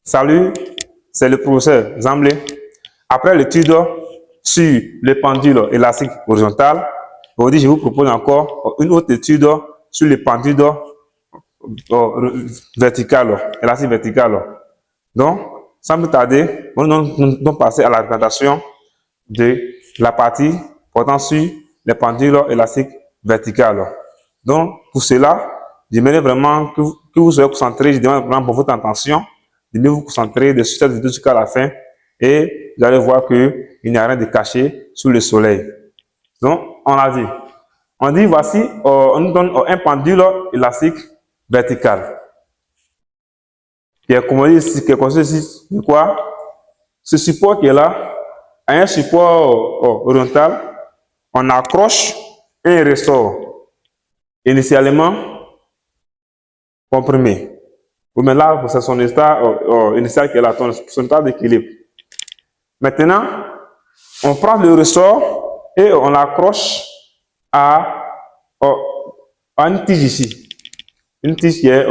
Salut, c'est le professeur Zamblé. Après l'étude sur les pendules élastiques horizontales, aujourd'hui je vous propose encore une autre étude sur les pendules verticales, élastiques verticales. Donc, sans plus tarder, nous allons passer à la présentation de la partie portant sur les pendules élastiques verticales. Donc, pour cela, j'aimerais vraiment que vous soyez concentrés, je demande vraiment pour votre attention, de mieux vous concentrer de cette vidéo jusqu'à la fin et vous allez voir qu'il n'y a rien de caché sous le soleil. Donc, on dit voici, on nous donne un pendule élastique vertical. Qui est constitué de quoi? Ce support qui est là, à un support horizontal, on accroche un ressort initialement comprimé. Mais là, c'est son état initial qui est là, son état d'équilibre. Maintenant, on prend le ressort et on l'accroche à une tige ici. Une tige qui est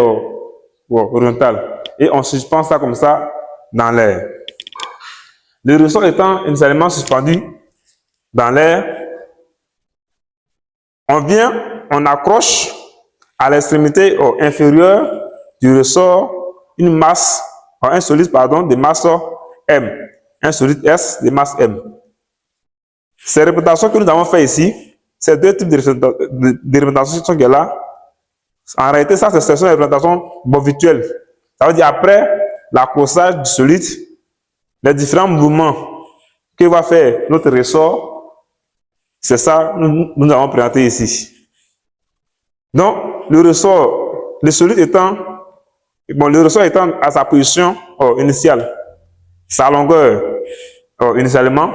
horizontale. Et on suspend ça comme ça dans l'air. Le ressort étant initialement suspendu dans l'air, on accroche à l'extrémité inférieure du ressort un solide de masse M, un solide S de masse M. Ces représentations que nous avons fait ici, ces deux types de représentations qui sont là, en réalité, ça, ce sont des représentations virtuelles. Ça veut dire après l'accrochage du solide, les différents mouvements que va faire notre ressort, c'est ça que nous avons présenté ici. Donc, le solide étant à sa position initiale, sa longueur initialement,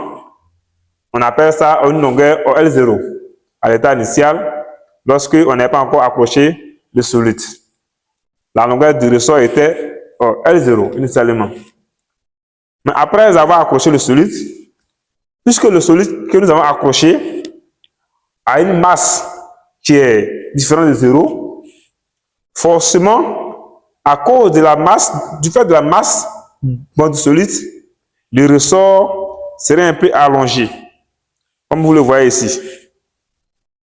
on appelle ça une longueur L0 à l'état initial, lorsque on n'est pas encore accroché le solide. La longueur du ressort était L0 initialement. Mais après avoir accroché le solide, puisque le solide que nous avons accroché a une masse qui est différente de 0, forcément, à cause de la masse, du fait de la masse du solide, le ressort serait un peu allongé, comme vous le voyez ici.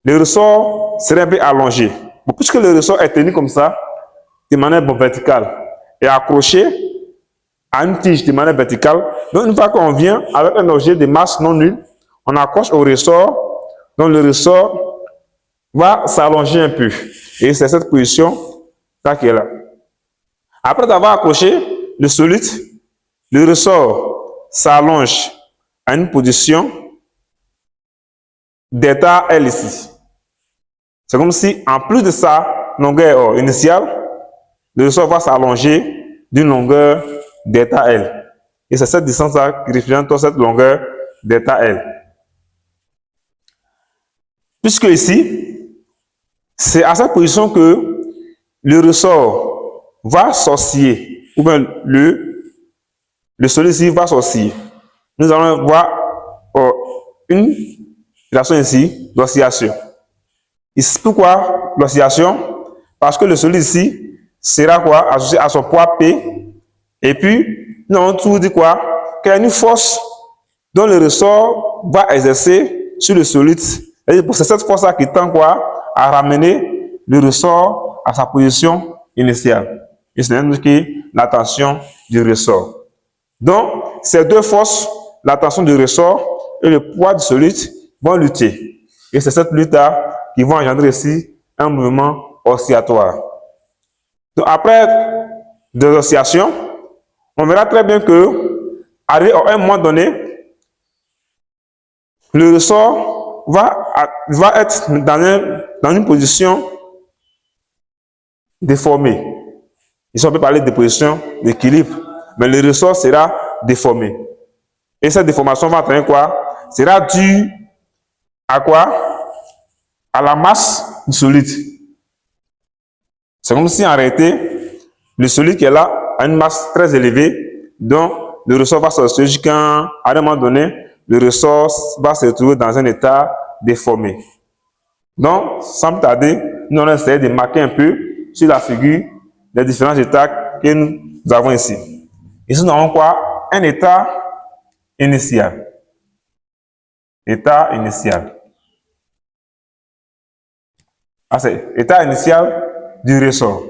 Le ressort serait un peu allongé. Bon, puisque le ressort est tenu comme ça, de manière verticale, et accroché à une tige de manière verticale, donc une fois qu'on vient avec un objet de masse non nulle, on accroche au ressort, donc le ressort va s'allonger un peu. Et c'est cette position là qui est là. Après avoir accroché le solide, le ressort s'allonge à une position d'état L ici. C'est comme si, en plus de sa longueur initiale, le ressort va s'allonger d'une longueur d'état L. Et c'est cette distance-là qui représente cette longueur d'état L. Puisque ici, c'est à cette position que le ressort va s'osciller, ou bien le solide ici va s'osciller. Nous allons voir une relation ici d'oscillation. Pourquoi l'oscillation? Parce que le solide ici sera quoi? Associé à son poids P. Et puis, nous avons toujours dit quoi? Qu'il y a une force dont le ressort va exercer sur le solide. C'est cette force-là qui tend quoi? À ramener le ressort à sa position initiale. Et c'est la tension du ressort. Donc, ces deux forces, la tension du ressort et le poids du solide, vont lutter. Et c'est cette lutte-là qui va engendrer ici un mouvement oscillatoire. Donc, après des oscillations, on verra très bien que, arrivé à un moment donné, le ressort va être dans une position déformée. Ici, on peut parler de position d'équilibre, mais le ressort sera déformé. Et cette déformation va entraîner quoi? Sera due à quoi? À la masse du solide. C'est comme si en réalité, le solide qui est là a une masse très élevée, donc le ressort va sortir jusqu'à un moment donné, le ressort va se retrouver dans un état déformé. Donc, sans plus tarder, nous allons essayer de marquer un peu sur la figure les différents états que nous avons ici. Ici, nous avons quoi? Un état initial. État initial. Ah, c'est état initial du ressort.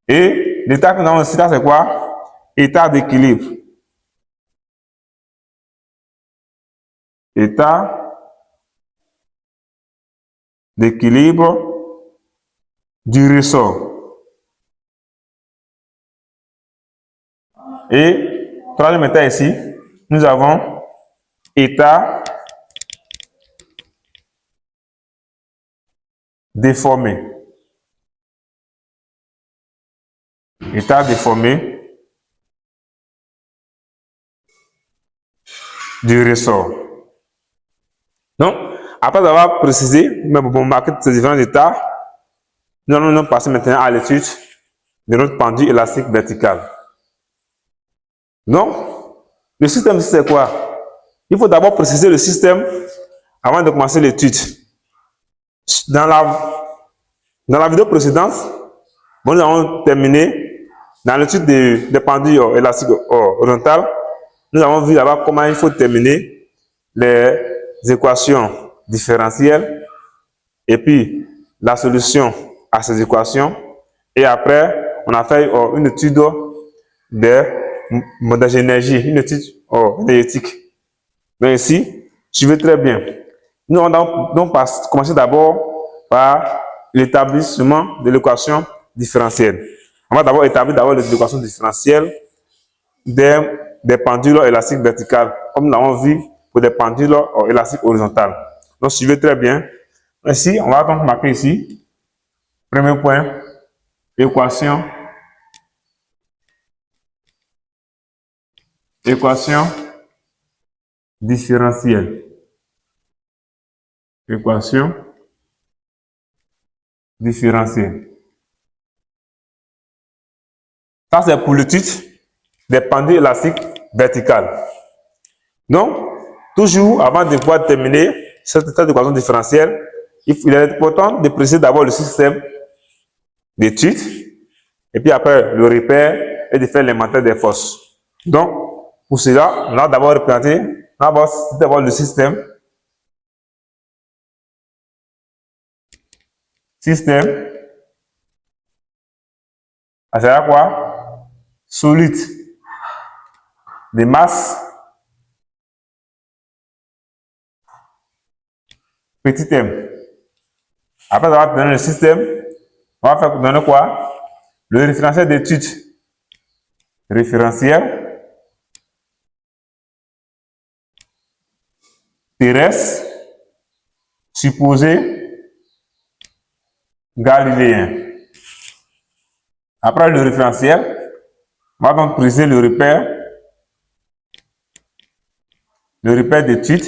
Et l'état que nous avons ici, là, c'est quoi? État d'équilibre. État d'équilibre du ressort. Et troisième état ici, nous avons état déformé. État déformé du ressort. Donc, après avoir précisé, mais pour marquer ces différents états, nous allons passer maintenant à l'étude de notre pendule élastique verticale. Donc, le système, c'est quoi? Il faut d'abord préciser le système avant de commencer l'étude. Dans la vidéo précédente, nous avons terminé dans l'étude des pendules élastiques horizontales. Nous avons vu d'abord comment il faut terminer les équations différentielles et puis la solution à ces équations. Et après, on a fait une étude des modèles d'énergie, une étude énergétique. Donc ici, suivez très bien. Nous allons donc commencer d'abord par l'établissement de l'équation différentielle. On va d'abord établir l'équation différentielle des pendules élastiques verticales, comme nous l'avons vu pour des pendules élastiques horizontales. Donc suivez très bien. Ici, on va donc marquer ici, premier point, équation différentielle. Équation différentielle. Ça, c'est pour le titre des pendules élastiques verticales. Donc, toujours avant de pouvoir terminer cette équation différentielle, il est important de préciser d'abord le système d'étude et puis après le repère et de faire l'inventaire des forces. Donc, pour cela, on va d'abord représenter d'abord le système. Système, ça sert à quoi? Solide de masse petit m. Après avoir donné le système, on va faire donner quoi? Le référentiel d'étude. Référentiel terrestre supposé galiléen. Après le référentiel, on va donc préciser le repère d'étude.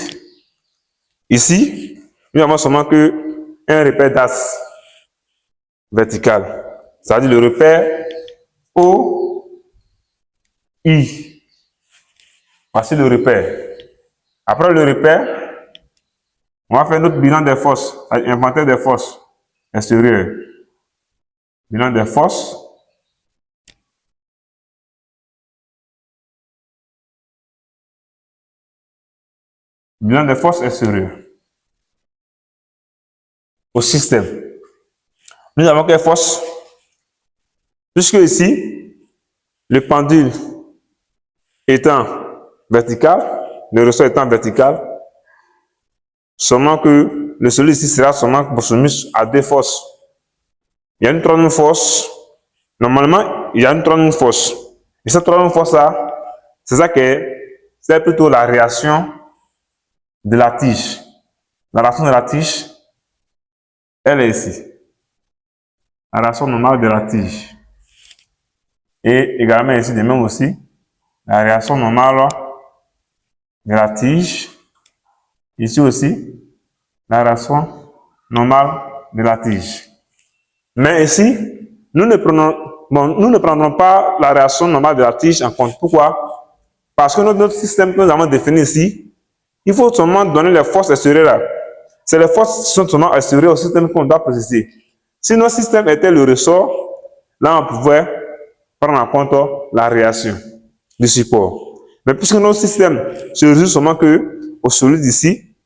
Ici, nous avons seulement un repère d'axe vertical, c'est-à-dire le repère OI. Voici le repère. Après le repère, on va faire notre bilan des forces, inventaire des forces extérieures. Bilan des forces. Bilan des forces extérieures. Au système. Nous avons quelle force? Puisque ici, le pendule étant vertical, le ressort étant vertical, seulement que le solide ici sera seulement soumis à deux forces. Il y a une troisième force. Normalement, il y a une troisième force. Et cette troisième force-là, c'est plutôt la réaction de la tige. La réaction de la tige, elle est ici. La réaction normale de la tige. Et également ici, de même aussi, la réaction normale de la tige. Ici aussi, la réaction normale de la tige. Mais ici, nous ne prendrons pas la réaction normale de la tige en compte. Pourquoi? Parce que notre système que nous avons défini ici, il faut seulement donner les forces extérieures là. C'est les forces qui sont seulement extérieures au système qu'on doit préciser. Si notre système était le ressort, là on pouvait prendre en compte la réaction du support. Mais puisque notre système se résume seulement que au solide ici,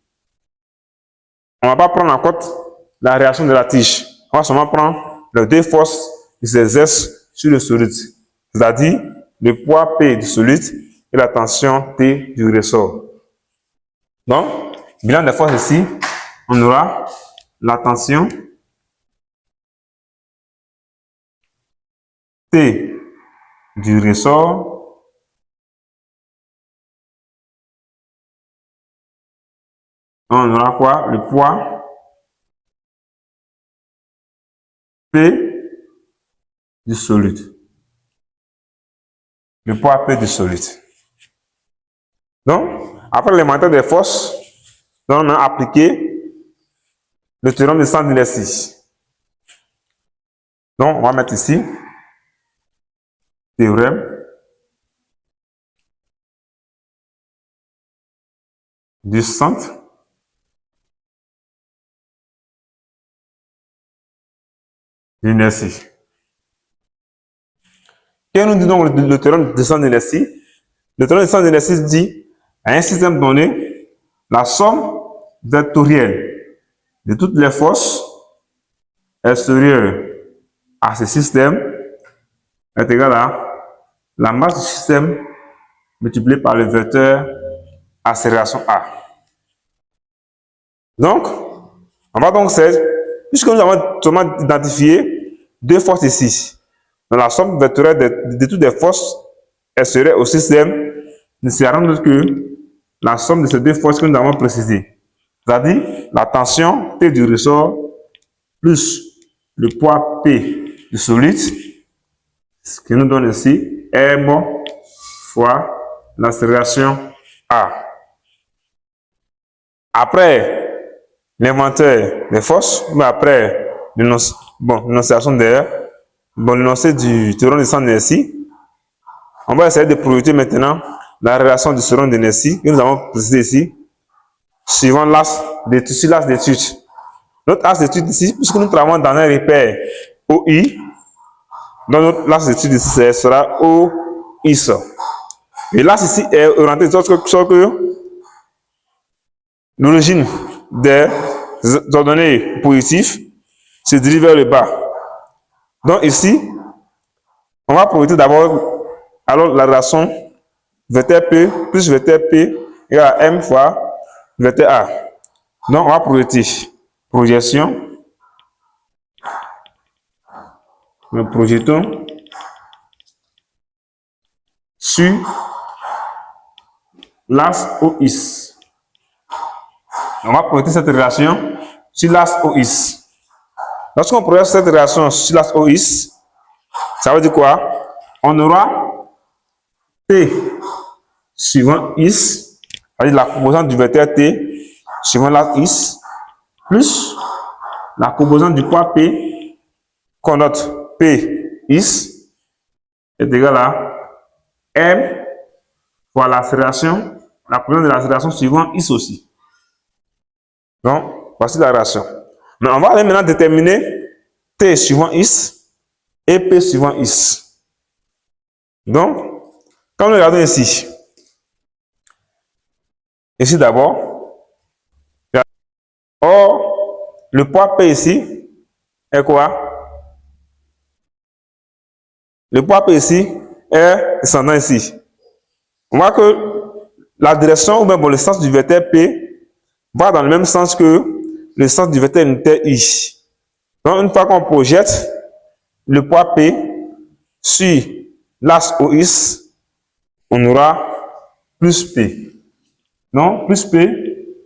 on ne va pas prendre en compte la réaction de la tige. On va seulement prendre les deux forces qui s'exercent sur le solide, c'est-à-dire le poids P du solide et la tension T du ressort. Donc, bilan des forces ici, on aura la tension T du ressort on aura quoi? Le poids P du solide. Le poids P du solide. Donc, après l'élémentaire des forces, on a appliqué le théorème de centre d'inertie. Donc, on va mettre ici théorème du centre d'inertie. Qu'est-ce que nous dit donc le théorème de centre d'inertie? Le théorème de centre d'inertie dit à un système donné, la somme vectorielle de toutes les forces extérieures à ce système est égale à la masse du système multipliée par le vecteur accélération A. Donc, on va donc puisque nous avons seulement identifié deux forces ici, dans la somme vectorielle de toutes les forces extérieures au système ne sera rien d'autre que la somme de ces deux forces que nous avons précisées, c'est-à-dire la tension T du ressort plus le poids P du solide, ce qui nous donne ici M fois l'accélération A. Après l'inventaire des forces, mais après l'énonciation l'énoncé du théorème de centre d'inertie, on va essayer de projeter maintenant la relation du théorème d'inertie que nous avons précisé ici, suivant l'axe d'étude. Notre axe d'étude ici, puisque nous travaillons dans un repère OI, donc notre axe d'étude ici sera OIS. Et l'axe ici est orienté de sorte que l'origine des ordonnées positives se dirige vers le bas. Donc ici, on va projeter d'abord alors la relation vecteur P plus vecteur P égale à M fois vecteur A. Donc on va projeter projection. Nous projetons sur l'axe OIS. On va projeter cette relation sur l'axe OIS. Lorsqu'on projette cette relation sur l'axe OIS, ça veut dire quoi? On aura T suivant IS, c'est-à-dire la composante du vecteur T suivant l'axe IS, plus la composante du poids P qu'on note P IS est égal à M fois l'accélération, la composante de l'accélération suivant IS aussi. Donc, voici la relation. Mais on va aller maintenant déterminer T suivant IS et P suivant IS. Donc, quand nous regardons ici d'abord, or, le poids P ici est quoi? Le poids P ici est descendant ici. On voit que la direction ou même le sens du vecteur P va dans le même sens que le sens du vecteur unitaire I. Donc, une fois qu'on projette le poids P sur l'axe OIS, on aura plus P. Donc, plus P,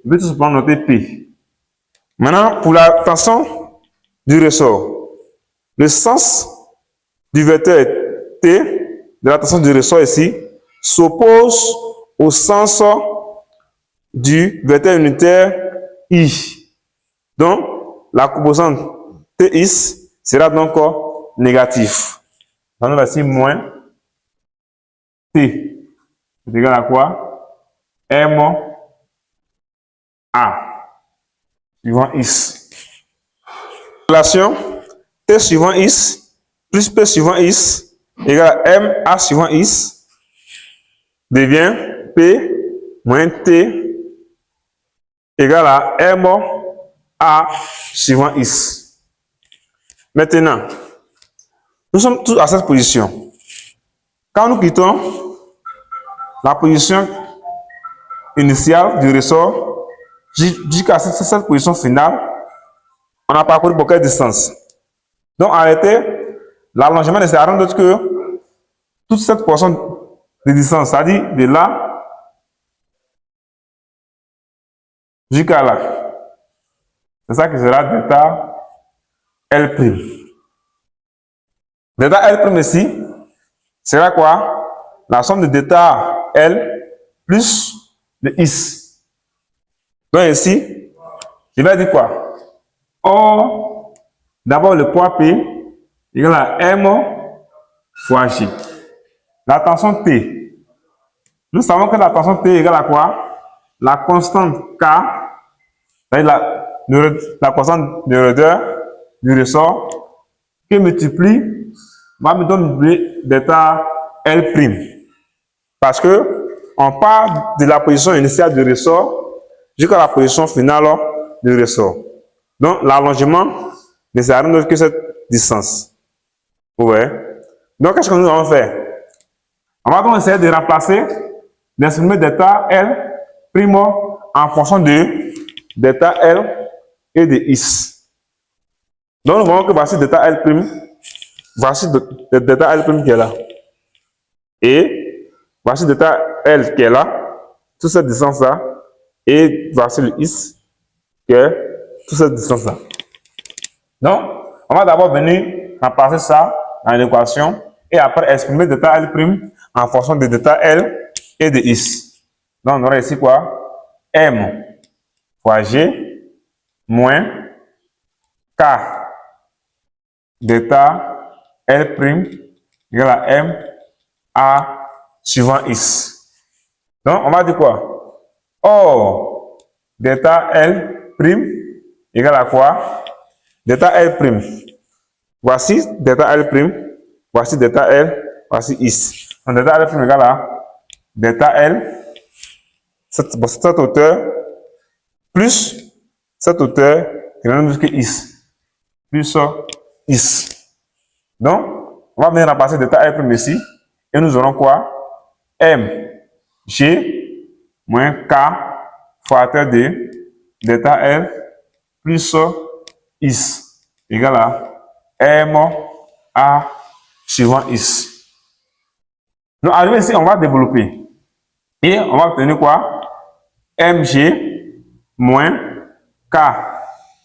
je vais tout simplement noter P. Maintenant, pour la tension du ressort, le sens du vecteur T, de la tension du ressort ici, s'oppose au sens du vecteur unitaire I. Donc, la composante TIS sera donc négative. Donc, on va ici moins T. C'est égal à quoi? M A suivant IS. Relation T suivant IS plus P suivant IS égale à MA suivant X devient P moins T égale à MA suivant X. Maintenant, nous sommes tous à cette position. Quand nous quittons la position initiale du ressort jusqu'à cette position finale, on a parcouru pour quelle distance? Donc, en réalité, l'allongement ne sert à rien d'autre que toute cette portion de distance, c'est-à-dire de là jusqu'à là. C'est ça qui sera delta L'. Delta L' ici sera quoi? La somme de delta L plus de X. Donc ici, je vais dire quoi? Or, d'abord le poids P égale à M fois G. La tension T. Nous savons que la tension T égale à quoi? La constante K, c'est-à-dire la constante de raideur du ressort, qui va me donner delta L'. Parce que on part de la position initiale du ressort jusqu'à la position finale du ressort. Donc, l'allongement ne sert à rien d'autre que cette distance. Ouais. Donc, qu'est-ce que nous allons faire? On va donc essayer de remplacer, d'exprimer delta L' en fonction de delta L et de X. Donc, nous voyons que voici delta L', voici delta L' qui est là. Et voici delta L qui est là, toute cette distance-là. Et voici le X qui est toute cette distance-là. Donc, on va d'abord venir remplacer ça dans l'équation et après exprimer delta L' en fonction de delta L et de X. Donc, on aura ici quoi? M fois G moins K delta L' égale à M A suivant X. Donc, on va dire quoi? Or, delta L' égale à quoi? Delta L'. Voici delta L', voici delta L, voici X. Donc, delta L' égale à delta L, cette hauteur, plus cette hauteur qui est la même chose que X, plus X. Donc, on va venir remplacer delta L' ici, et nous aurons quoi? M, G, moins K, facteur de delta L, plus X, égale à M, A, suivant X. Donc, arrivé ici, on va développer. Et on va obtenir quoi? Mg moins K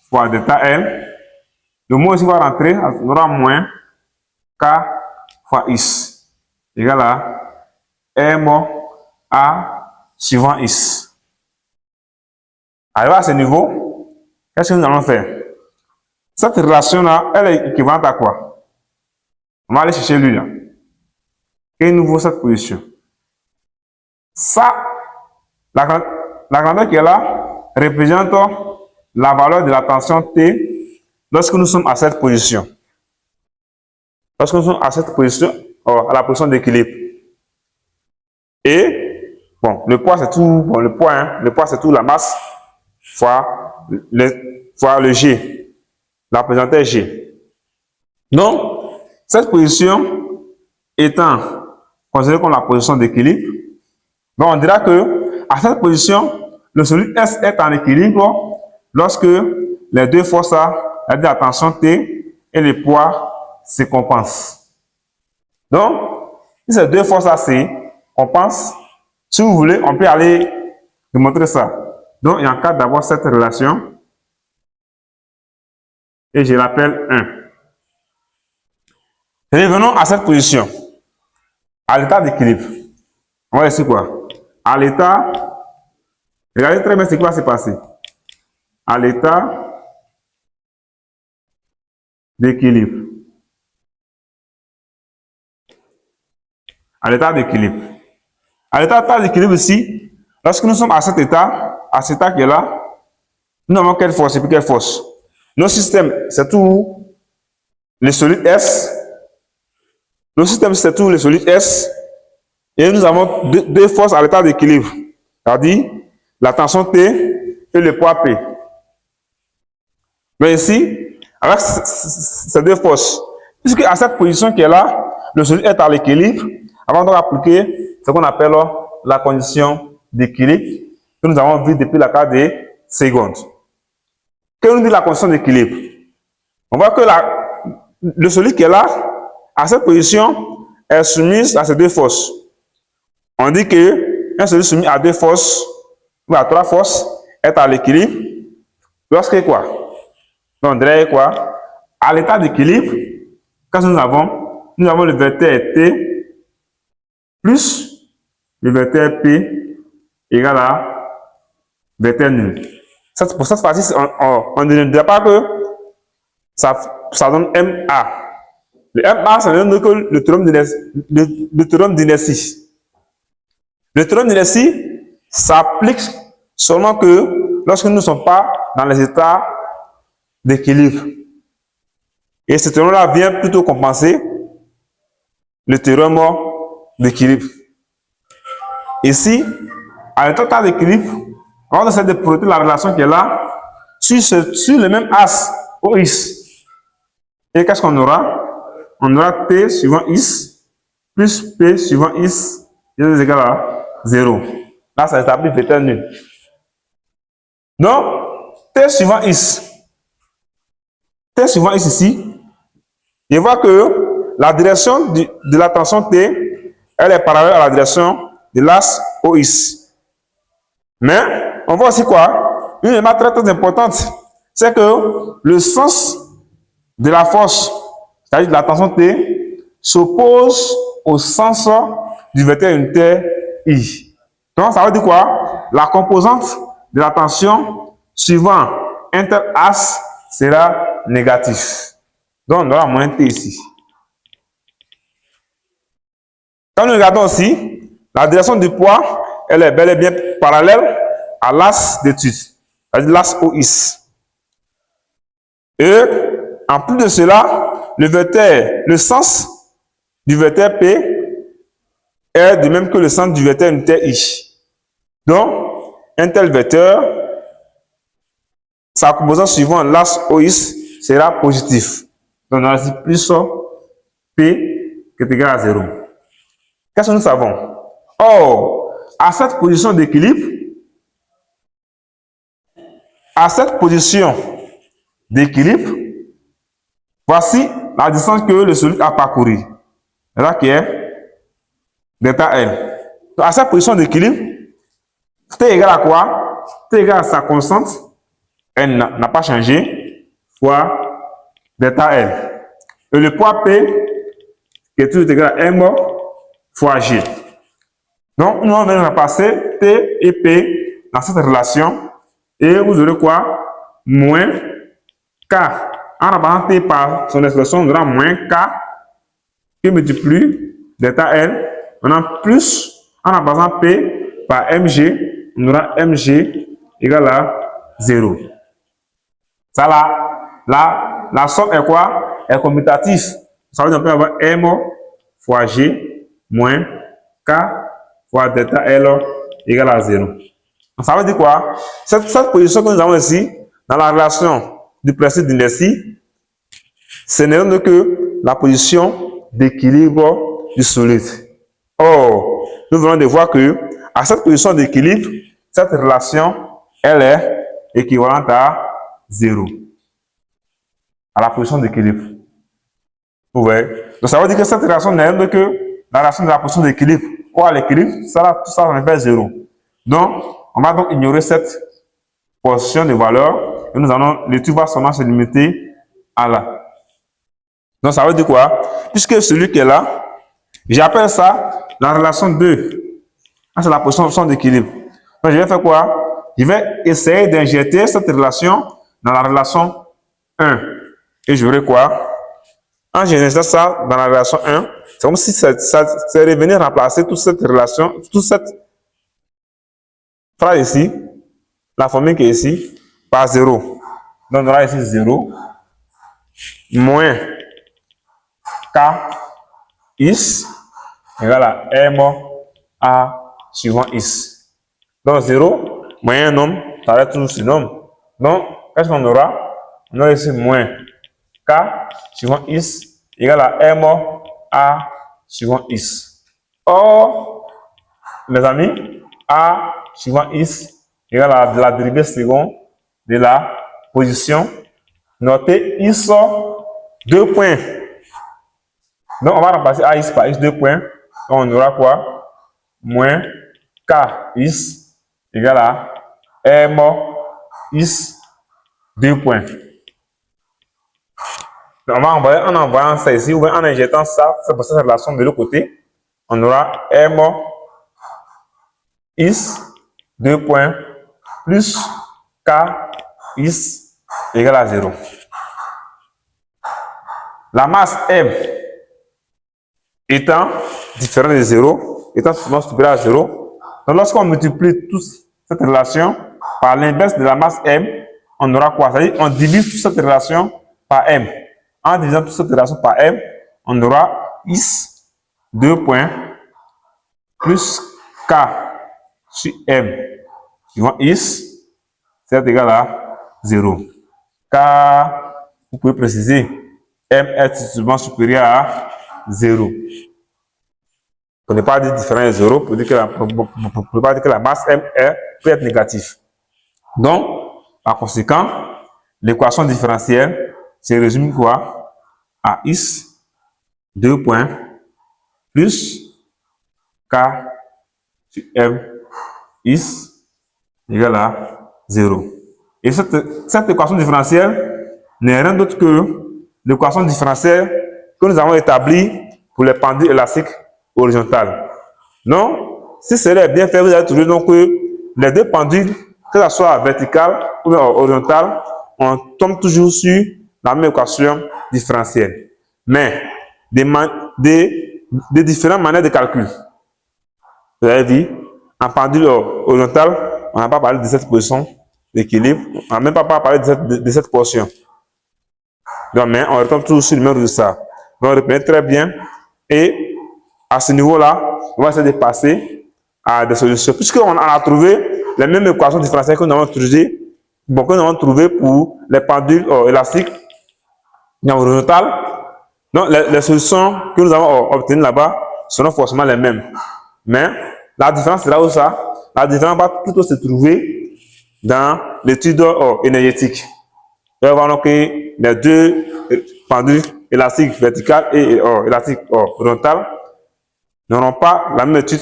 fois delta L. Le mot ici va rentrer, on aura moins K fois X égale à M A suivant X. Arrivé à ce niveau, qu'est-ce que nous allons faire? Cette relation-là, elle est équivalente à quoi? On va aller chercher lui là. Et nous vaut cette position. Ça, la grandeur qui est là représente la valeur de la tension T lorsque nous sommes à cette position. Lorsque nous sommes à cette position, à la position d'équilibre. Et, bon, le poids c'est tout, bon, le poids c'est tout la masse fois le G, la pesanteur G. Donc, cette position étant considérée comme la position d'équilibre, donc on dira que à cette position, le solide S est en équilibre lorsque les deux forces, c'est-à-dire la tension T et le poids, se compensent. Donc, si ces deux forces se compensent, si vous voulez, on peut aller démontrer ça. Donc, il encadre d'abord cette relation et je l'appelle 1. Revenons à cette position, à l'état d'équilibre. On va essayer quoi? À l'état, regardez très bien ce qui va se passer. À l'état d'équilibre. À l'état d'équilibre. À l'état d'équilibre ici, lorsque nous sommes à cet état qui est là, nous avons quelle force et puis quelle force? Nos systèmes, c'est tout le solide S Le système, c'est tous les solides S. Et nous avons deux forces à l'état d'équilibre. C'est-à-dire la tension T et le poids P. Mais ici, avec ces deux forces, puisque à cette position qui est là, le solide est à l'équilibre, avant de appliquer ce qu'on appelle la condition d'équilibre que nous avons vu depuis la carte des secondes. Que nous dit la condition d'équilibre? On voit que le solide qui est là, à cette position, est soumis à ces deux forces. On dit qu'un solide soumis à deux forces, ou à trois forces, est à l'équilibre. Lorsque quoi? Donc, derrière quoi? À l'état d'équilibre, qu'est-ce que nous avons? Nous avons le vecteur T plus le vecteur P égale à vecteur nul. Pour cette partie, on ne dirait pas que ça donne MA. Le MA, ça donne que le théorème d'inertie. Le théorème d'inertie s'applique seulement que lorsque nous ne sommes pas dans les états d'équilibre. Et ce théorème-là vient plutôt compenser le théorème d'équilibre. Ici, à l'état d'équilibre, on essaie de projeter la relation qui est là sur le même axe OX. Et qu'est-ce qu'on aura? On aura T suivant X plus P suivant X est égal à 0. Là, ça établit vecteur nul. Donc, T suivant X ici, je vois que la direction de la tension T, elle est parallèle à la direction de l'axe OX. Mais, on voit aussi quoi? Une élément très très importante, c'est que le sens de la force, c'est-à-dire de la tension T, s'oppose au sens du vecteur unitaire I. Donc, ça veut dire quoi? La composante de la tension suivant un tel axe sera négatif. Donc, on aura moins T ici. Quand nous regardons aussi, la direction du poids, elle est bel et bien parallèle à l'axe d'étude, c'est-à-dire l'axe OX. Et en plus de cela, le sens du vecteur P est de même que le sens du vecteur unitaire I. Donc, un tel vecteur, sa composante suivant l'axe OX sera positif. Donc, on a ici plus P qui est égal à 0. Qu'est-ce que nous savons? Or, à cette position d'équilibre, voici la distance que le solide a parcouru. Là qui est delta L. Donc, à cette position d'équilibre, T égale à quoi? T égale à sa constante, elle n'a pas changé, fois delta L. Et le poids P, qui est toujours égal à M fois G. Donc, nous allons remplacer T et P dans cette relation. Et vous aurez quoi? Moins K. En remplaçant T par son expression, on aura moins K qui multiplie delta L. On a plus, en remplaçant P par Mg, on aura Mg égale à 0. Ça là, la somme est quoi? Est commutative. Ça veut dire qu'on peut avoir M fois G moins K fois delta L égale à 0. Ça veut dire quoi? Cette position que nous avons ici, dans la relation du principe d'inertie, ce n'est que la position d'équilibre du solide. Or, nous venons de voir que à cette position d'équilibre, cette relation, elle est équivalente à 0. À la position d'équilibre. Vous voyez? Donc, ça veut dire que cette relation n'est que la relation de la position d'équilibre. Ou à l'équilibre, tout ça, on fait 0. Donc, on va donc ignorer cette position de valeur et nous allons, l'étude va seulement se limiter à là. Donc, ça veut dire quoi? Puisque celui qui est là, j'appelle ça la relation 2. C'est la position d'équilibre. Donc, je vais faire quoi? Je vais essayer d'injecter cette relation dans la relation 1. Et je verrai quoi? En j'injecte ça dans la relation 1, c'est comme si c'est revenu remplacer toute cette relation, toute cette phrase ici, la formule qui est ici, par 0. Donc, on aura ici 0 moins K is égale à M A suivant is. Donc 0, moins un nombre, ça va être toujours ce nombre. Donc, qu'est-ce qu'on aura? On aura ici moins K suivant is égale à M A suivant is. Or, mes amis, A suivant is égale à la dérivée seconde de la position. Notez is 2 points. Donc, on va remplacer A is par is 2 points. Donc, on aura quoi? Moins K is égale à M is 2 points. Donc, on va envoyer en envoyant ça ici ou en injectant ça, c'est pour cette relation de l'autre côté. On aura M is 2 points plus K is égale à 0. La masse M étant différente de 0, étant souvent supérieure à 0, donc lorsqu'on multiplie toute cette relation par l'inverse de la masse M, on aura quoi? C'est-à-dire on divise toute cette relation par M. En divisant toute cette relation par M, on aura is 2 points plus K sur M suivant is, c'est égal à 0. Car, vous pouvez préciser, M est souvent supérieur à 0. On ne peut pas dire différent de 0 pour dire que la masse M peut être négative. Donc, par conséquent, l'équation différentielle se résume quoi? À is 2 points plus K sur M is égale à 0. Et cette équation différentielle n'est rien d'autre que l'équation différentielle que nous avons établie pour les pendules élastiques horizontales. Donc, si cela est bien fait, vous allez trouver donc que les deux pendules, que ce soit verticale ou horizontale, on tombe toujours sur la même équation différentielle. Mais des différentes manières de calcul. Vous avez vu, en pendule horizontale, on n'a pas parlé de cette position d'équilibre, on n'a même pas parlé de cette portion. Donc, mais on retombe toujours sur le même résultat. Donc, retenez très bien. Et à ce niveau-là, on va essayer de passer à des solutions. Puisqu'on a trouvé les mêmes équations différentielles que nous avons utilisées, bon, que nous avons trouvées pour les pendules élastiques horizontales. Donc, les solutions que nous avons obtenues là-bas seront forcément les mêmes. Mais la différence sera où ça? La différence va plutôt se trouver dans l'étude énergétique. Vous allez voir que les deux pendules élastiques verticales et élastiques horizontales n'auront pas la même étude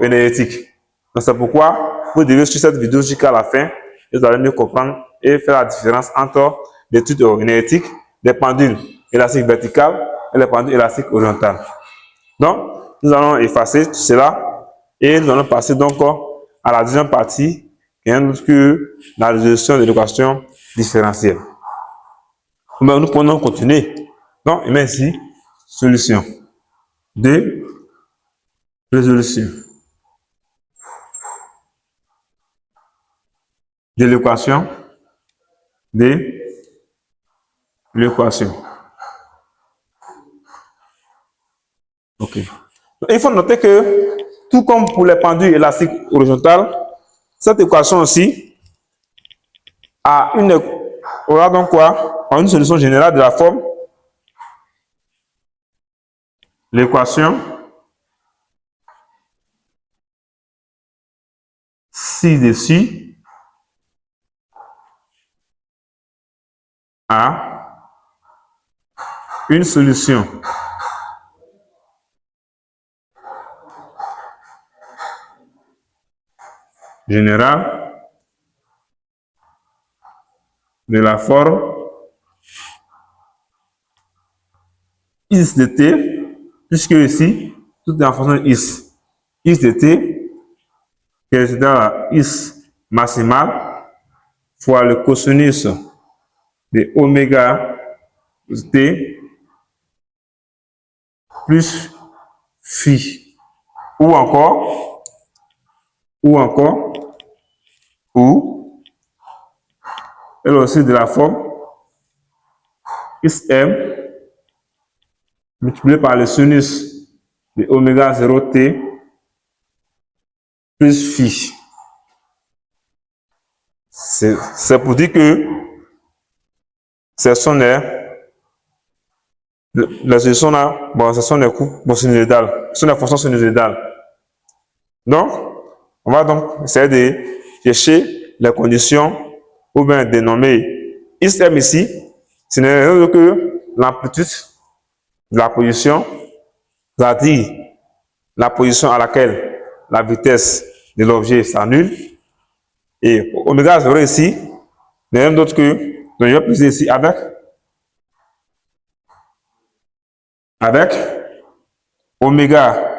énergétique. Donc c'est pourquoi vous devez suivre cette vidéo jusqu'à la fin et vous allez mieux comprendre et faire la différence entre l'étude énergétique des pendules élastiques verticales et les pendules élastiques horizontales. Donc, nous allons effacer tout cela et nous allons passer donc à la deuxième partie qui est un autre que la résolution de l'équation différentielle. Mais nous pouvons continuer. Donc, il met ici solution de résolution de l'équation OK. Donc, il faut noter que, tout comme pour les pendules élastiques horizontales, cette équation aussi aura donc quoi? Une solution générale de la forme l'équation ci-dessus a une solution générale de la forme is de t, puisque ici, tout est en fonction de is. Is de t, qui est égal à is maximal, fois le cosinus de oméga t, plus phi. Ou elle aussi de la forme is m multiplié par le sinus de oméga 0t plus phi. C'est pour dire que ce sont les solutions là, bon, ce sont les courbes sinusoïdales, ce sont les fonctions sinusoïdales. Donc, on va donc essayer de chercher les conditions ou bien de nommer XM ici. Ce n'est rien d'autre que l'amplitude de la position, c'est-à-dire la position à laquelle la vitesse de l'objet s'annule. Et oméga 0 ici n'est rien d'autre que, donc je vais placer ici avec oméga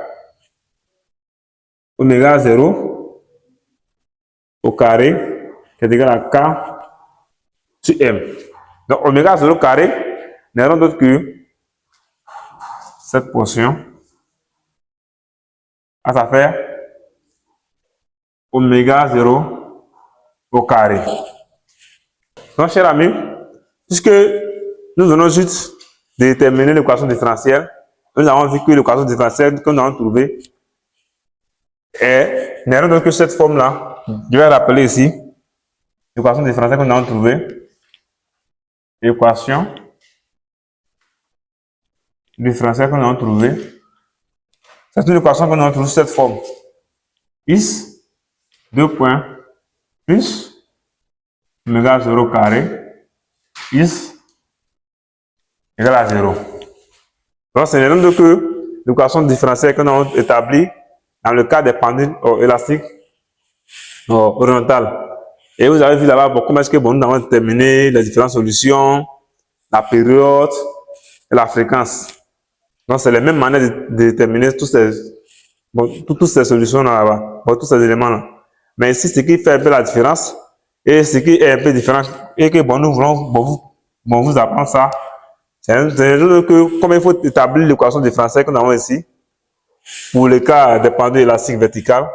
0 au carré qui est égal à K sur M. Donc oméga 0 carré n'est rien d'autre que cette portion à ça faire oméga 0 au carré. Donc, chers amis, puisque nous venons juste de déterminer l'équation différentielle, nous avons vu que l'équation différentielle que nous avons trouvée n'est rien d'autre que cette forme-là. Je vais rappeler ici l'équation différentielle que nous avons trouvée. L'équation différentielle que nous avons trouvée. C'est une équation que nous avons trouvée sous cette forme. X, 2 points, plus oméga 0 carré, X égale à 0. Donc, c'est rien d'autre que l'équation différentielle que nous avons établie dans le cas des pendules élastiques horizontales. Et vous avez vu là-bas comment est-ce que nous avons déterminé les différentes solutions, la période et la fréquence. Donc, c'est la même manière de déterminer toutes ces solutions-là, tous ces éléments-là. Mais ici, ce qui fait un peu la différence, et ce qui est un peu différent, et que nous voulons vous apprendre ça, c'est que comme il faut établir l'équation différentielle que nous avons ici, pour le cas des pendules élastiques verticales,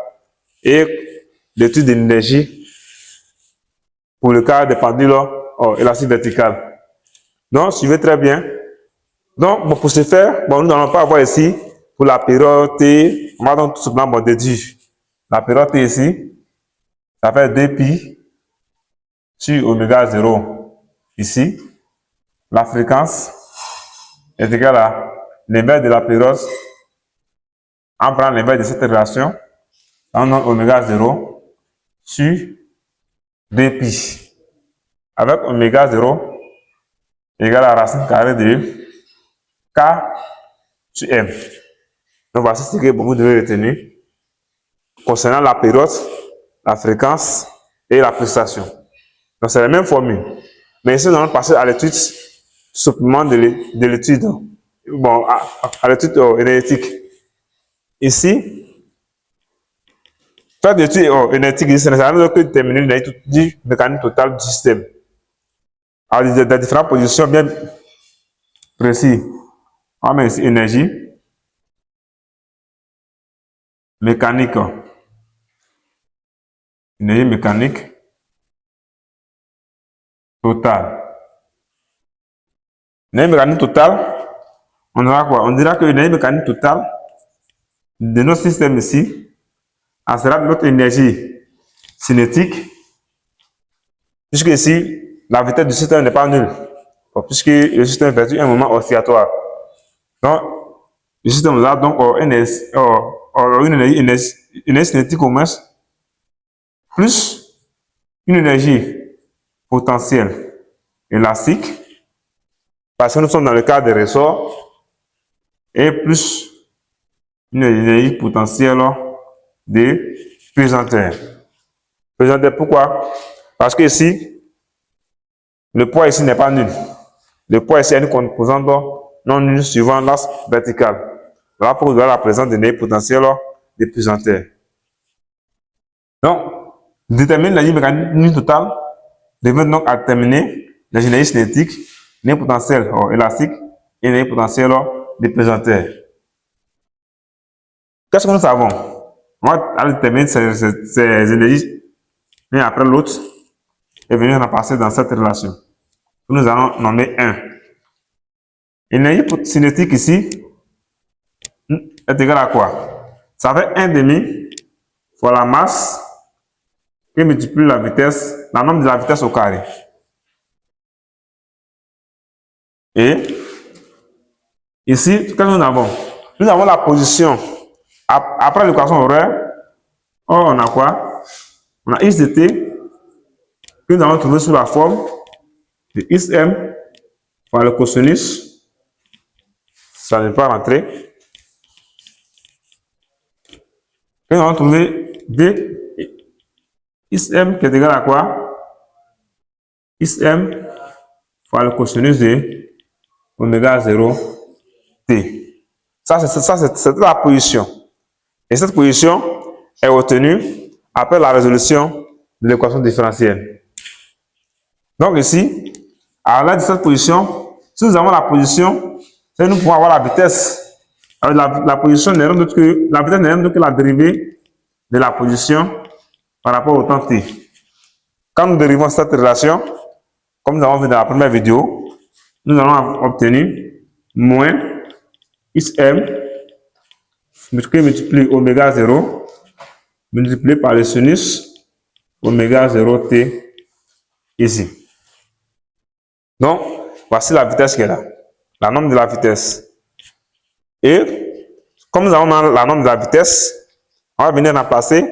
et l'étude de l'énergie pour le cas des pendules élastiques verticales. Donc, suivez très bien. Donc, pour ce faire, nous n'allons pas avoir ici, pour la période T, on va donc tout simplement déduire. La période T ici, ça fait 2pi sur oméga 0 ici. La fréquence est égale à l'inverse de la période. On prend l'inverse de cette relation, on a oméga 0 sur 2pi. Avec oméga 0 égale à la racine carrée de K sur M. Donc voici ce que vous devez retenir concernant la période, la fréquence et la prestation. Donc c'est la même formule. Mais ici, nous allons passer à l'étude simplement de l'étude. Bon, à l'étude énergétique. Ici, faire l'étude énergétique, ce n'est rien que déterminer l'étude mécanique totale du système. Alors, dans différentes positions bien précises. On met ici énergie mécanique. Énergie mécanique totale. L'énergie mécanique totale, on aura quoi? On dira que l'énergie mécanique totale de notre système ici, elle sera de notre énergie cinétique, puisque ici, la vitesse du système n'est pas nulle, puisque le système effectue un moment oscillatoire. Donc, le système a donc une énergie cinétique au moins, plus une énergie potentielle élastique, parce que nous sommes dans le cas des ressorts, et plus une énergie potentielle de pesanteur. Pesanteur, pourquoi? Parce que ici, le poids ici n'est pas nul. Le poids ici est une composante non nulle suivant l'axe vertical. Voilà pour la présence d'énergie potentielle de pesanteur. Donc, déterminer l'énergie mécanique totale devient donc à déterminer l'énergie cinétique, l'énergie potentielle élastique et l'énergie potentielle de pesanteur. Qu'est-ce que nous savons? On va déterminer ces énergies l'une après l'autre et venir en passer dans cette relation. Nous allons nommer 1. L'énergie cinétique ici, est égal à quoi? Ça fait 1 demi fois la masse qui multiplie la vitesse, la norme de la vitesse au carré. Et ici, qu'est-ce que nous avons? Nous avons la position. Après l'équation horaire, on a quoi? On a x de t que nous allons trouver sous la forme de xm par le cosinus. Ça n'est pas rentré. Que nous allons trouver d xm qui est égal à quoi? xm par le cosinus de oméga 0 t. Ça, c'est la position. Et cette position est obtenue après la résolution de l'équation différentielle. Donc ici, à l'aide de cette position, si nous avons la position, nous pouvons avoir la vitesse. La position n'est rien d'autre que la vitesse n'est rien d'autre que la dérivée de la position par rapport au temps t. Quand nous dérivons cette relation, comme nous avons vu dans la première vidéo, nous allons obtenir moins xm multiplié oméga 0 multiplié par le sinus oméga 0 t ici. Donc, voici la vitesse qui est là, la norme de la vitesse. Et comme nous avons la norme de la vitesse, on va venir remplacer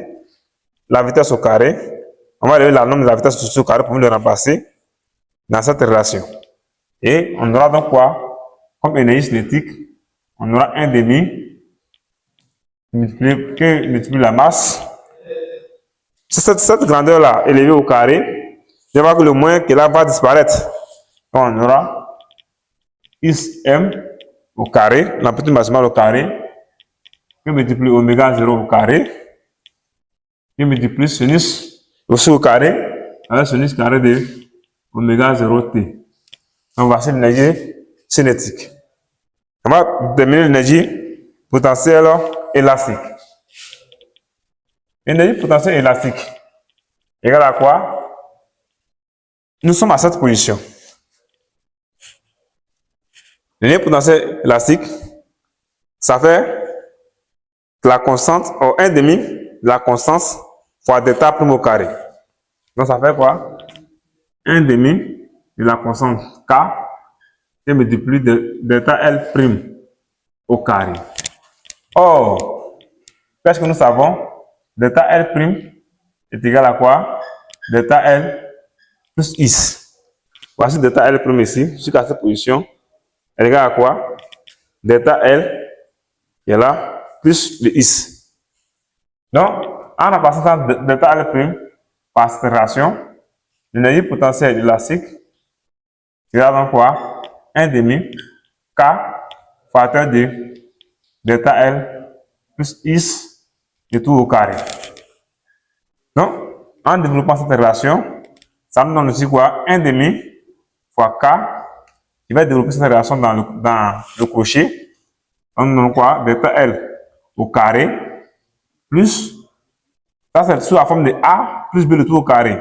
la vitesse au carré. On va lever la norme de la vitesse au carré pour le remplacer dans cette relation. Et on aura donc quoi? Comme énergie cinétique, on aura 1 demi multiplié la masse. Cette grandeur-là élevée au carré, je vois que le moins qui est là va disparaître. Donc on aura xm au carré, l'amplitude maximale au carré, qui multiplie oméga 0 au carré, qui multiplie sinus aussi au carré, avec sinus carré de oméga 0 t. Donc voici l'énergie cinétique. On va déterminer l'énergie potentielle élastique. L'énergie potentielle élastique égale à quoi? Nous sommes à cette position. L'énergie potentielle élastique, ça fait la constante, ou 1 demi de la constante fois delta prime au carré. Donc ça fait quoi? 1 demi de la constante K qui multiplie delta L prime au carré. Or, qu'est-ce que nous savons? Delta L prime est égal à quoi? Delta L plus Is. Voici delta L prime ici, jusqu'à cette position. Elle est égale à quoi? Delta L qui est là, plus le Is. Donc, en remplaçant delta L prime par cette relation, l'énergie potentielle élastique égale donc quoi? 1 demi K facteur de delta L plus Is de tout au carré. Donc, en développant cette relation, ça nous donne aussi quoi? 1 demi fois K. Il va développer cette relation dans le crochet. On nous donne quoi? Delta L au carré plus, ça c'est sous la forme de A plus B de tout au carré.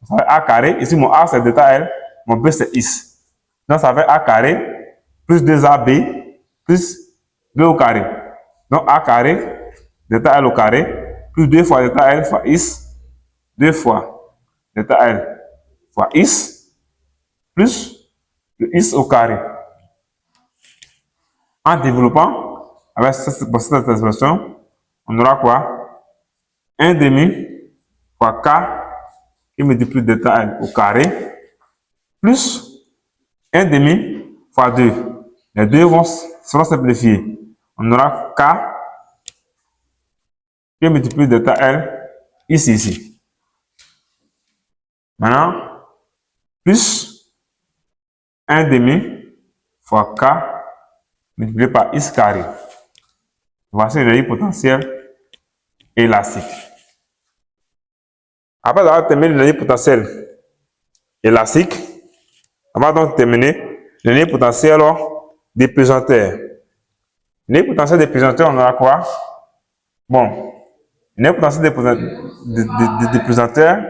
Ça fait A carré. Ici, mon A c'est delta L, mon B c'est Is. Donc, ça fait A carré plus 2AB plus B au carré. Donc, A carré, delta L au carré, plus 2 fois delta L fois Is, 2 fois delta L fois Is, plus le Is au carré. En développant, avec cette expression, on aura quoi? 1 demi fois K qui multiplie delta L au carré, plus 1 demi fois 2. Les deux seront simplifiés. On aura K qui multiplie delta L ici. Maintenant, plus 1 demi fois K multiplié par Is carré. Voici l'énergie potentielle élastique. Après avoir terminé l'énergie potentielle élastique, on va donc terminer l'énergie potentielle des pesanteurs. L'énergie potentielle des pesanteurs, on aura quoi? Bon, l'énergie potentielle des pesanteurs,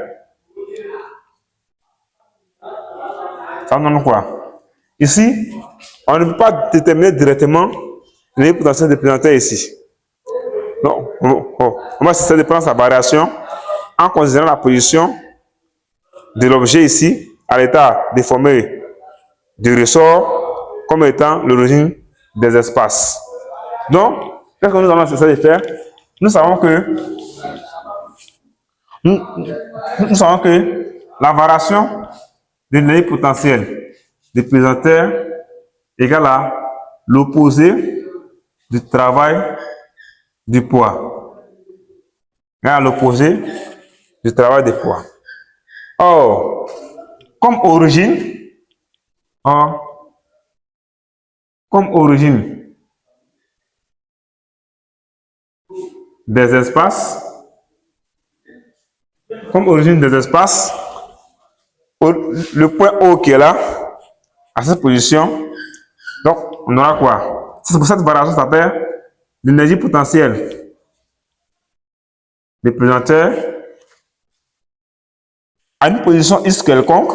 ça nous donne quoi? Ici, on ne peut pas déterminer directement l'énergie potentielle des pesanteurs ici. Donc, on va essayer de prendre sa variation en considérant la position de l'objet ici à l'état déformé du ressort comme étant l'origine des espaces. Donc, qu'est-ce que nous allons essayer de faire? Nous savons que nous savons que la variation de l'énergie potentielle du pesanteur égale à l'opposé du travail du poids. Égale à l'opposé du travail du poids. Or, comme origine, des espaces, le point O qui est là, à cette position, donc on aura quoi? C'est pour cette variation s'appelle l'énergie potentielle des pesanteurs à une position X quelconque,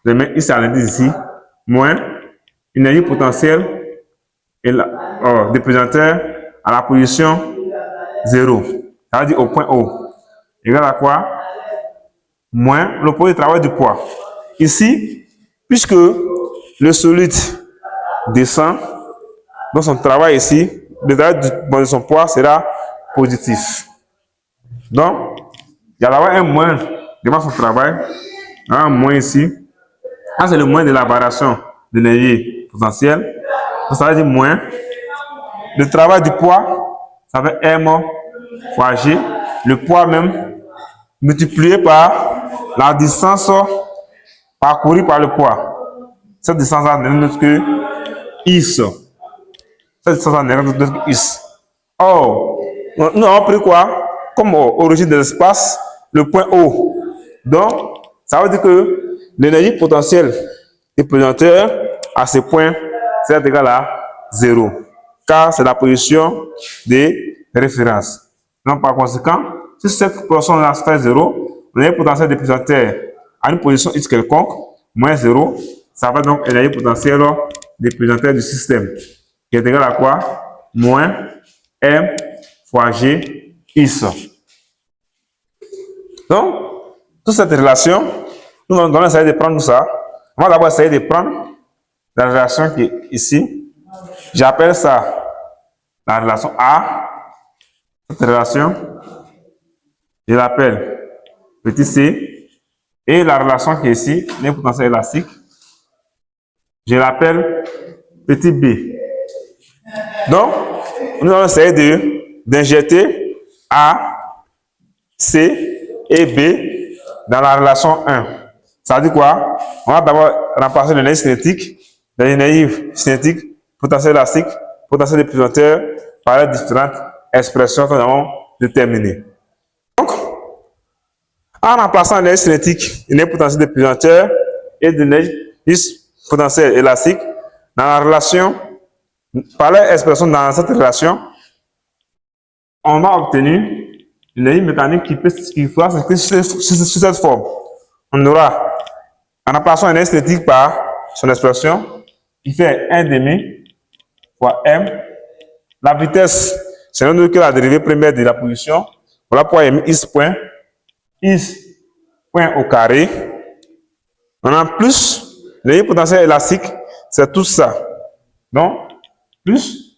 je mets X à l'indice ici, moins l'énergie potentielle des pesanteurs à la position 0, ça veut dire au point O, égal à quoi? Moins l'opposé du travail du poids. Ici, puisque le solide descend, donc son travail ici, le travail de son poids sera positif. Donc, il y a un moins devant son travail, un moins ici. Ça, c'est le moins de la variation de l'énergie potentielle. Donc, ça veut dire moins. Le travail du poids, ça fait M fois G. Le poids même multiplié par la distance parcourue par le poids. Cette distance-là n'est autre que Is. Cette distance-là n'est autre que Is. Or, nous avons pris quoi? Comme origine de l'espace, le point O. Donc, ça veut dire que l'énergie potentielle des pesanteurs à ce point, c'est égal à 0. Car c'est la position de référence. Donc, par conséquent, si cette position-là fait 0, l'énergie potentielle des pesanteurs à une position X quelconque, moins 0, ça va donc l'énergie potentielle des pesanteurs du système, qui est égal à quoi? Moins M fois G X. Donc, toute cette relation, nous allons essayer de prendre ça. On va d'abord essayer de prendre la relation qui est ici. J'appelle ça la relation A. Cette relation, je l'appelle petit c. Et la relation qui est ici, l'énergie potentielle élastique, je l'appelle petit b. Donc, nous allons essayer d'injecter A, C et B dans la relation 1. Ça veut dire quoi? On va d'abord remplacer l'énergie cinétique, l'énergie cinétique, potentiel élastique, potentiel des pesanteurs par les différentes expressions que nous avons déterminées. Donc, en remplaçant l'énergie cinétique, l'énergie potentielle des pesanteurs et l'énergie potentielle élastique dans la relation, par les expressions dans cette relation, on a obtenu l'énergie mécanique qui fera s'inscrire sur cette forme. On aura, en remplaçant l'énergie cinétique par son expression, qui fait 1,5 fois m. La vitesse, c'est non que la dérivée première de la position. Voilà pourquoi il y a mis is point au carré. On a plus l'énergie potentielle élastique, c'est tout ça. Donc, plus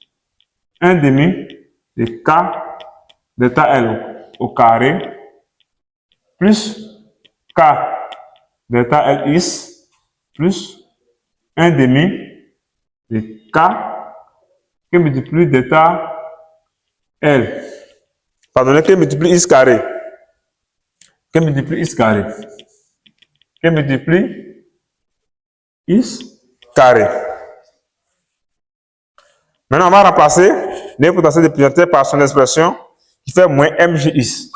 1,5 de k delta L au carré, plus k delta L is, plus 1,5 de k qui multiplie delta L. Pardonnez, qui multiplie is carré. Qui multiplie is carré. Qui multiplie is carré. Maintenant, on va remplacer l'énergie potentielle des pesanteurs par son expression qui fait moins mg is.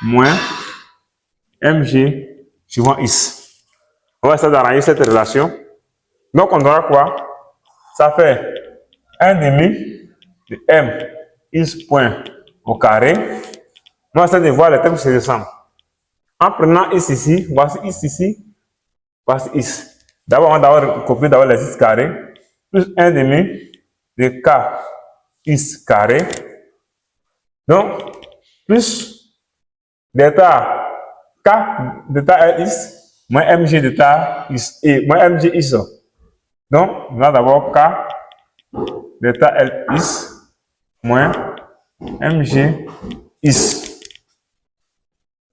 Moins mg suivant is. On va essayer d'arranger cette relation. Donc, on aura quoi? Ça fait 1,5 de m is point au carré. On va essayer de voir les termes qui se ressemblent. En prenant is ici, voici is ici, voici is. D'abord, on va copier d'abord les is carrés, plus 1,5 de k is carré, Donc, plus delta K delta LX moins MG delta X et moins MG X. Donc, on a d'abord K delta LX moins MG X.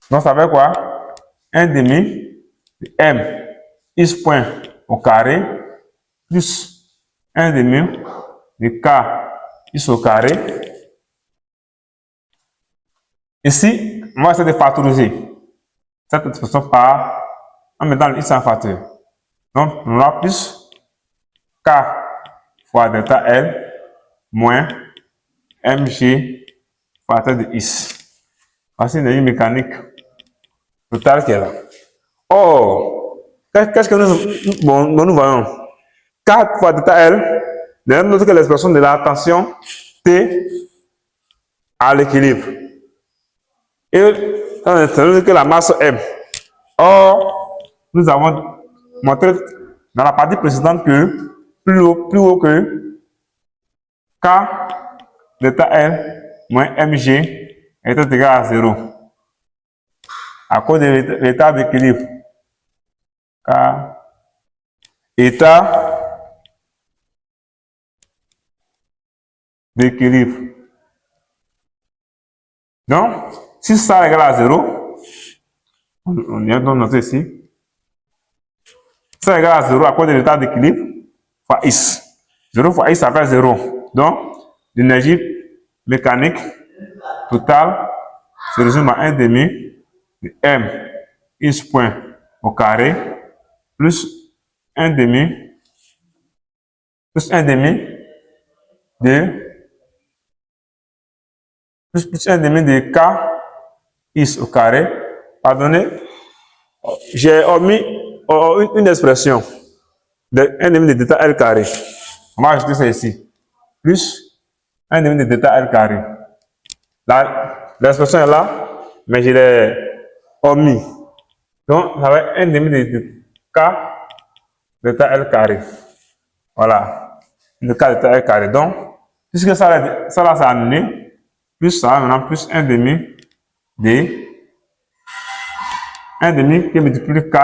Donc, ça fait quoi? 1 demi de M X point au carré plus 1 demi de K X au carré. Ici, on va essayer de factoriser cette expression par en mettant le X en facteur. Donc, on aura plus K fois delta L moins mg facteur de X. Voici une énergie mécanique totale qui est là. Or, qu'est-ce que nous voyons? K fois delta L n'est rien d'autre que l'expression de la tension T à l'équilibre. Et ça n'est rien d'autre que la masse M. Or, nous avons montré dans la partie précédente que plus haut que K delta L moins mg est égal à 0 à cause de l'état d'équilibre. K état d'équilibre. Donc, si ça est égal à 0, on vient donc noter ici, ça est égal à 0 à cause de l'état d'équilibre fois X. 0 fois X, ça fait 0. Donc, l'énergie mécanique totale se résume à 1 demi de M X point au carré plus 1 demi de plus 1 demi de K X au carré. Pardonnez, j'ai omis une expression de 1 demi de delta L carré. On va ajouter ça ici. Plus 1 demi de delta L carré. L'expression est là, mais je l'ai omis. Donc, ça va être 1 demi de K delta L carré. Voilà. Le K delta L carré. Donc, puisque ça là, c'est annulé, plus ça, maintenant, plus 1 demi de 1 demi qui multiplie K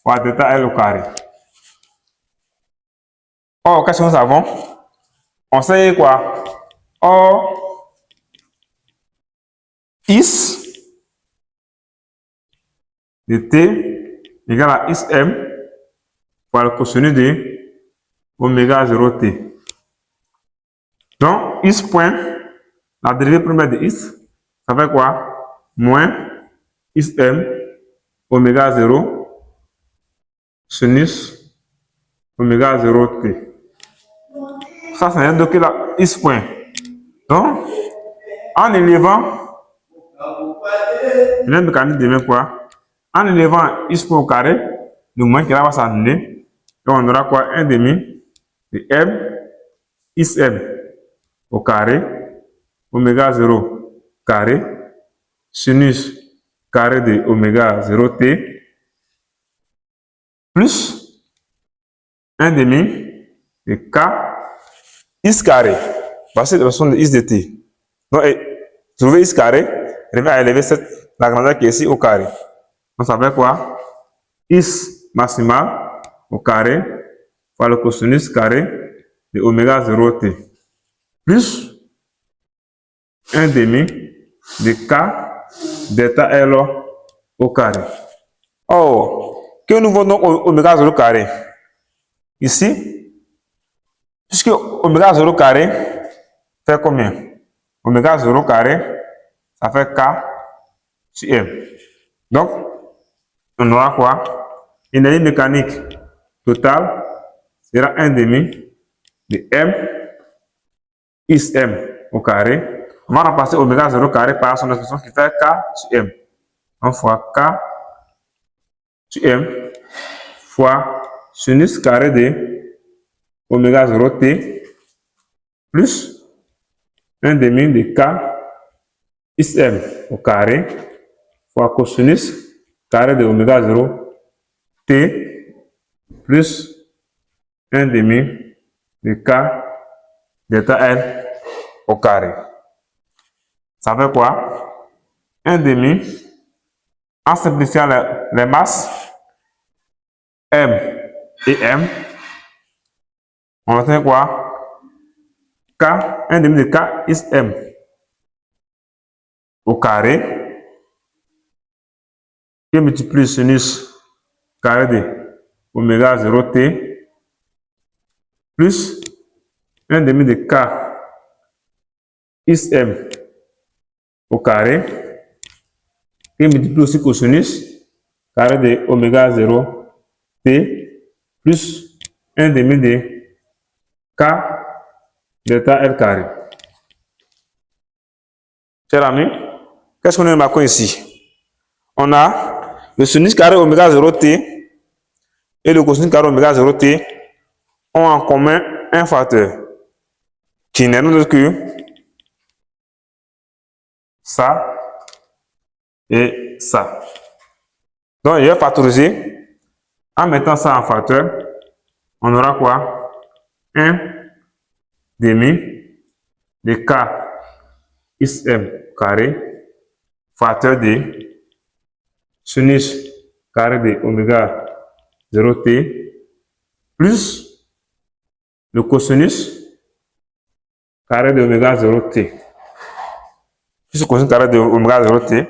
fois delta L au carré. Or, qu'est-ce que nous avons? On sait quoi? Or, X de T égale à XM fois le cosinus de oméga 0T. Donc, X point, la dérivée première de X, ça fait quoi? Moins XM oméga 0 sinus oméga 0T. Ça, c'est rien d'autre que la X point. Donc, en élevant, la mécanique devient quoi? En élevant X point au carré, le moins qui va s'annuler. Donc, on aura quoi? 1 demi de M XM au carré, oméga 0 carré, sinus carré de oméga 0T, plus 1 demi de K X carré. Voici l'expression de X de T. Donc, trouver X carré, revient à élever la grandeur qui est ici au carré. Donc, ça fait quoi? X maximal au carré fois le cosinus carré de oméga 0T. Plus 1 demi de K delta L au carré. Or, que nous voyons oméga 0 carré? Ici, puisque oméga 0 carré fait combien? Oméga 0 carré, ça fait K sur M. Donc, on aura quoi? Énergie mécanique totale sera 1 demi de M XM au carré. On va remplacer oméga 0 carré par son expression qui fait K sur M. On fois K sur M fois sinus carré de oméga 0T plus 1 demi de K XM au carré fois cosinus carré de oméga 0T plus 1 demi de K delta L au carré. Ça fait quoi? 1 demi. En simplifiant les masses, M et M, on obtient quoi? K, 1 demi de K is M au carré, qui multiplie sinus carré de oméga 0t, plus 1 demi de K is M au carré, qui multiplie aussi cosinus carré de oméga 0t, plus 1 demi de K delta L carré. Chers amis, qu'est-ce qu'on a remarqué ici? On a le sinus carré oméga 0t et le cosinus carré oméga 0t ont en commun un facteur qui n'est autre que ça et ça. Donc, il va factoriser. En mettant ça en facteur, on aura quoi? 1 demi de K is M carré, facteur de sinus carré de oméga 0t, plus le cosinus carré de oméga 0t. Plus le cosinus carré de oméga 0t,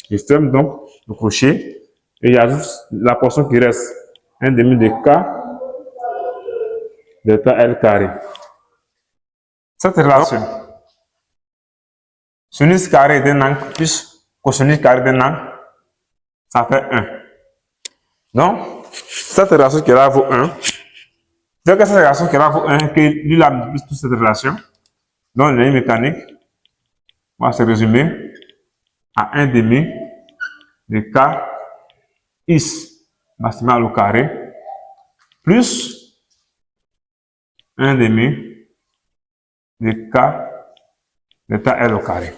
je ferme donc le crochet et j'ajoute la portion qui reste, 1 demi de K delta L carré. Cette relation, sinus carré d'un angle plus cosinus carré d'un angle, ça fait 1. Donc, cette relation qui est là vaut 1. Dès que cette relation qui est là vaut 1, que lui a multiplié toute cette relation, donc l'énergie mécanique va se résumer à 1 demi de K is maximal au carré plus 1 demi de K delta L au carré.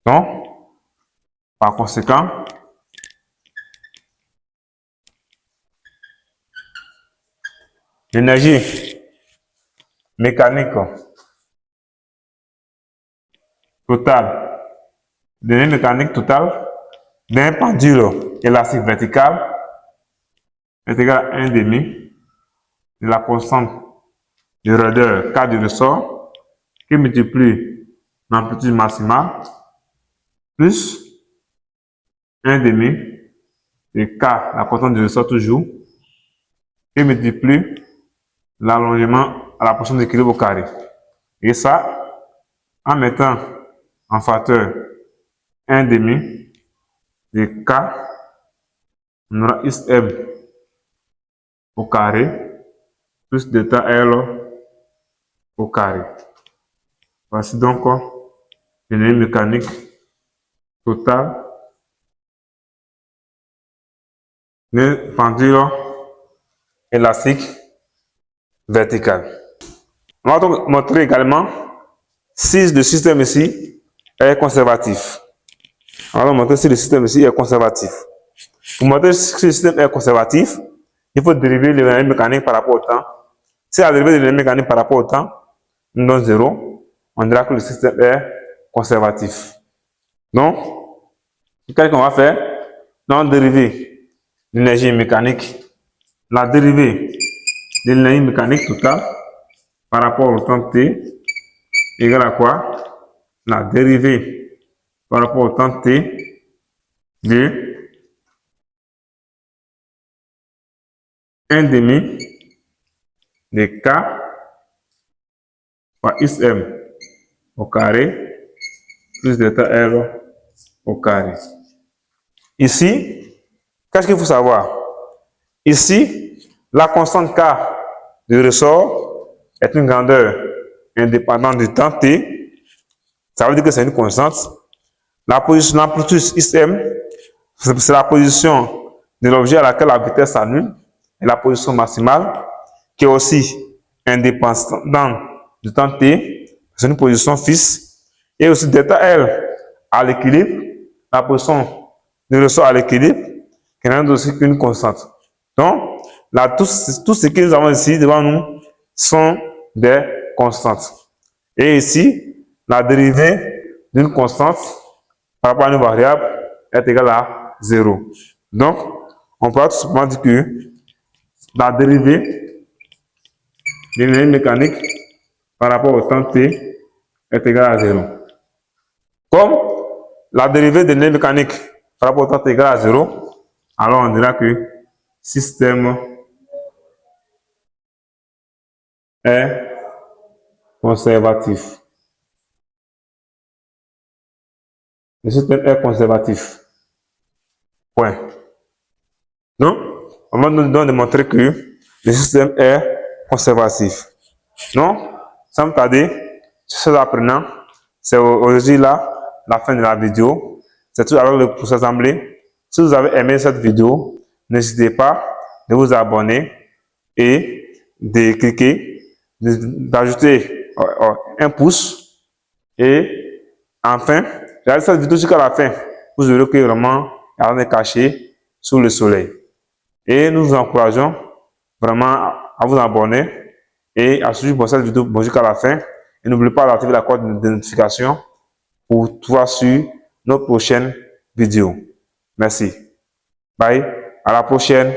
Donc, par conséquent, l'énergie mécanique totale, l'énergie mécanique totale d'un pendule élastique vertical est égale à 1 demi de la constante de raideur K du ressort qui multiplie l'amplitude maximale plus 1 demi de K, la constante du ressort toujours, qui multiplie l'allongement à la portion d'équilibre au carré. Et ça, en mettant en facteur 1 demi de K, on aura M au carré plus delta L au carré. Voici donc l'énergie mécanique totale d'un pendule élastique vertical. On va donc montrer également si le système ici est conservatif. On va donc montrer si le système ici est conservatif. Pour montrer si le système est conservatif, il faut dériver l'énergie mécanique par rapport au temps. Si la dérivée de l'énergie mécanique par rapport au temps nous donne 0, on dira que le système est conservatif. Donc, qu'est-ce qu'on va faire? Dans la dérivée de l'énergie mécanique, la dérivée de l'énergie mécanique totale par rapport au temps t égale à quoi? La dérivée par rapport au temps t de 1 demi de K par Sm au carré plus delta L au carré. Ici, qu'est-ce qu'il faut savoir? Ici, la constante K du ressort est une grandeur indépendante du temps t. Ça veut dire que c'est une constante. La position l'amplitude Sm, c'est la position de l'objet à laquelle la vitesse s'annule, et la position maximale, qui est aussi indépendante du temps t, c'est une position fixe, et aussi delta L à l'équilibre, la position du ressort à l'équilibre, qui n'est aussi qu'une constante. Donc, là, tout ce que nous avons ici devant nous sont des constantes. Et ici, la dérivée d'une constante par rapport à une variable est égal à 0. Donc, on peut tout simplement dire que la dérivée de l'énergie mécanique par rapport au temps t est égale à 0. Comme la dérivée de l'énergie mécanique par rapport au temps t est égale à 0, alors on dira que système est conservatif. Le système est conservatif. Point. Donc, on va nous démontrer que le système est conservatif. Donc, sans me tarder, ce apprenant, c'est aujourd'hui là la fin de la vidéo. C'est tout avec le processus assemblé. Si vous avez aimé cette vidéo, n'hésitez pas de vous abonner et de cliquer, d'ajouter un pouce. Et enfin, regardez cette vidéo jusqu'à la fin. Vous verrez que vraiment, elle est cachée sous le soleil. Et nous vous encourageons vraiment à vous abonner et à suivre cette vidéo jusqu'à la fin. Et n'oubliez pas d'activer la cloche de notification pour pouvoir suivre nos prochaines vidéos. Merci. Bye. À la prochaine.